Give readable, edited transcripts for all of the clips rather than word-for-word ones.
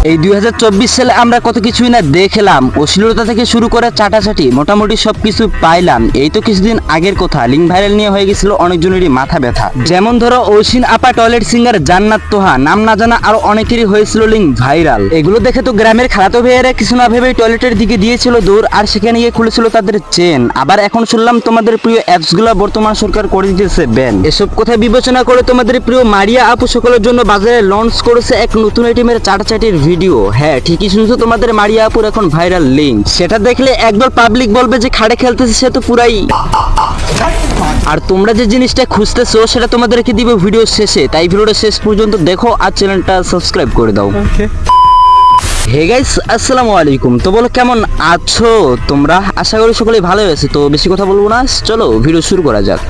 এই 2024 সালে আমরা কত কিছুই না দেখলাম, অশ্লীলতা থেকে শুরু করে চাটাচাটি মোটামুটি সবকিছু পাইলাম। এই তো কিছুদিন আগের কথা, লিঙ্ক ভাইরাল নিয়ে হয়ে গেছিল অনেকজনেরই মাথা ব্যথা। যেমন ধরো ঐশিন আপা, টয়লেট সিঙ্গার জান্নাত তোহা, নাম না জানা আরো অনেকেরই হয়েছিল লিঙ্ক ভাইরাল। এগুলো দেখে তো গ্রামের খালাতো ভাইয়েরা কিছু না ভেবে টয়লেটের দিকে দিয়েছিল দৌড়, আর সেখানে গিয়ে খুলেছিল তাদের চেন। আবার এখন শুনলাম তোমাদের প্রিয় অ্যাপস গুলা বর্তমান সরকার করে দিতেছে ব্যান। এসব কথা বিবেচনা করে তোমাদের প্রিয় মারিয়া আপু সকলের জন্য বাজারে লঞ্চ করেছে এক নতুন আইটেমের চাটাচাটির ভিডিও। হ্যাঁ, ঠিকই শুনছো, তোমাদের মারিয়া আপুর এখন ভাইরাল লিঙ্ক। সেটা দেখলে একদল পাবলিক বলবে যে খাড়ে খেলতেছে সে তো পুরাই। আর তোমরা যে জিনিসটা খুঁজতেছো সেটা তোমাদেরকে দিব ভিডিও শেষে, তাই ভিডিওটা শেষ পর্যন্ত দেখো আর চ্যানেলটা সাবস্ক্রাইব করে দাও। হে গাইস, আসসালামু আলাইকুম। তো বলো কেমন আছো তোমরা? আশা করি সকলেই ভালো আছে। তো বেশি কথা বলবো না, চলো ভিডিও শুরু করা যাক।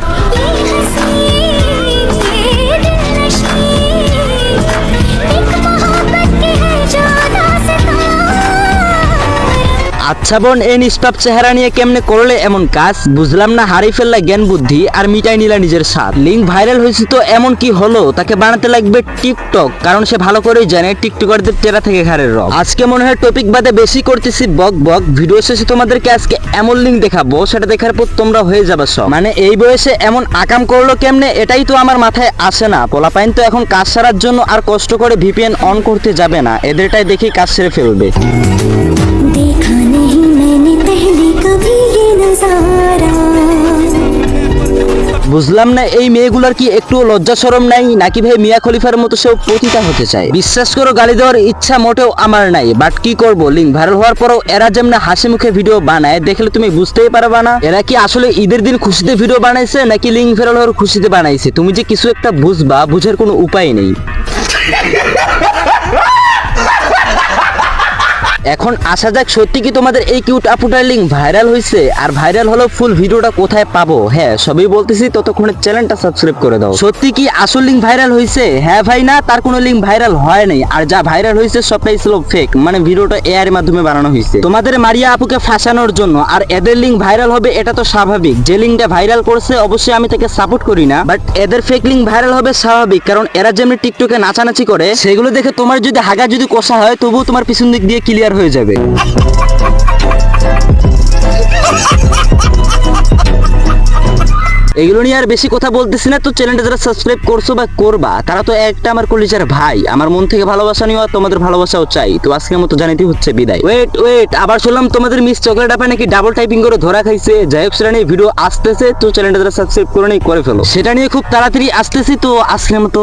আচ্ছা বোন, এই নিষ্পাপ চেহারা নিয়ে কেমনে করলে এমন কাজ? বুঝলাম না। হারিয়ে ফেললা জ্ঞান বুদ্ধি আর মিটাই নিলা নিজের স্বাদ। লিঙ্ক ভাইরাল হয়েছে তো এমন কি হলো? তাকে বানাতে লাগবে টিকটক, কারণ সে ভালো করেই জানে টিকটকারদের টেরা থেকে ঘাড়ের রব। আজকে মনে হয় টপিক বাদে বেশি করতেছি বক বক। ভিডিও শেষে তোমাদেরকে আজকে এমন লিঙ্ক দেখাবো, সেটা দেখার পর তোমরা হয়ে যাবে সব। মানে এই বয়সে এমন আকাম করলো কেমনে, এটাই তো আমার মাথায় আসে না। পোলাপাইন তো এখন কাজ সারার জন্য আর কষ্ট করে ভিপিএন অন করতে যাবে না, এদেরটাই দেখেই কাজ সেরে ফেলবে। বুঝলাম না, এই মেয়েগুলার কি একটু লজ্জা শরম নাই নাকি ভাই মিয়া খলিফার মতো সেও পতিতা হতে চায়? বিশ্বাস করো, গালি দেওয়ার ইচ্ছা মোটেও আমার নাই, বাট কি করবো, লিঙ্ক ভাইরাল হওয়ার পরও এরা যেমন হাসি মুখে ভিডিও বানায় দেখলে তুমি বুঝতেই পারবা না এরা কি আসলে ঈদের দিন খুশিতে ভিডিও বানাইছে নাকি লিঙ্ক ভাইরাল হওয়ার খুশিতে বানাইছে। তুমি যে কিছু একটা বুঝবা, বুঝার কোনো উপায় নেই। এখন আসা যাক, সত্যি কি তোমাদের এই কিউট আপুটার লিঙ্ক ভাইরাল হয়েছে? আর ভাইরাল হলো ফুল ভিডিওটা কোথায় পাবো? হ্যাঁ, সবই বলতেছি, ততক্ষণে চ্যানেলটা সাবস্ক্রাইব করে দাও। সত্যি কি আসল লিঙ্ক ভাইরাল হয়েছে? হ্যাঁ ভাই, না তার কোনো লিঙ্ক ভাইরাল হয় নাই। আর যা ভাইরাল হয়েছে সবটাই ছিল ফেক, মানে ভিডিওটা এআই এর মাধ্যমে বানানো হয়েছে তোমাদের মারিয়া আপুকে ফাঁসানোর জন্য। আর এদের লিঙ্ক ভাইরাল হবে এটা তো স্বাভাবিক। যে লিঙ্কটা ভাইরাল করছে অবশ্যই আমি তাকে সাপোর্ট করি না, বাট এদের ফেক লিঙ্ক ভাইরাল হবে স্বাভাবিক, কারণ এরা যেমনি টিকটকে নাচানাচি করে সেগুলো দেখে তোমার যদি হাগা যদি কষা হয় তবুও তোমার পিছন দিক দিয়ে ক্লিয়ার হয়ে যাবে। এগুলো নিয়ে আর বেশি কথা বলতেছি না। তো চ্যানেলটা যারা সাবস্ক্রাইব করছো বা করবা তারা তো একটা আমার কলিজার ভাই, আমার মন থেকে ভালোবাসা নিও, আর তোমাদের ভালোবাসাও চাই। তো আজকের মতো জানাইতে হচ্ছে বিদায়। ওয়েট, আবার শুনলাম তোমাদের মিস চকলেট আপা নাকি ডাবল টাইপিং করে ধরা খাইছে। যাই হোক, সেটা নিয়ে ভিডিও আসতেছে, তো চ্যানেলটা যারা সাবস্ক্রাইব করে নেই করে ফেলো। সেটা নিয়ে খুব তাড়াতাড়ি আসতেছি। তো আজকের মতো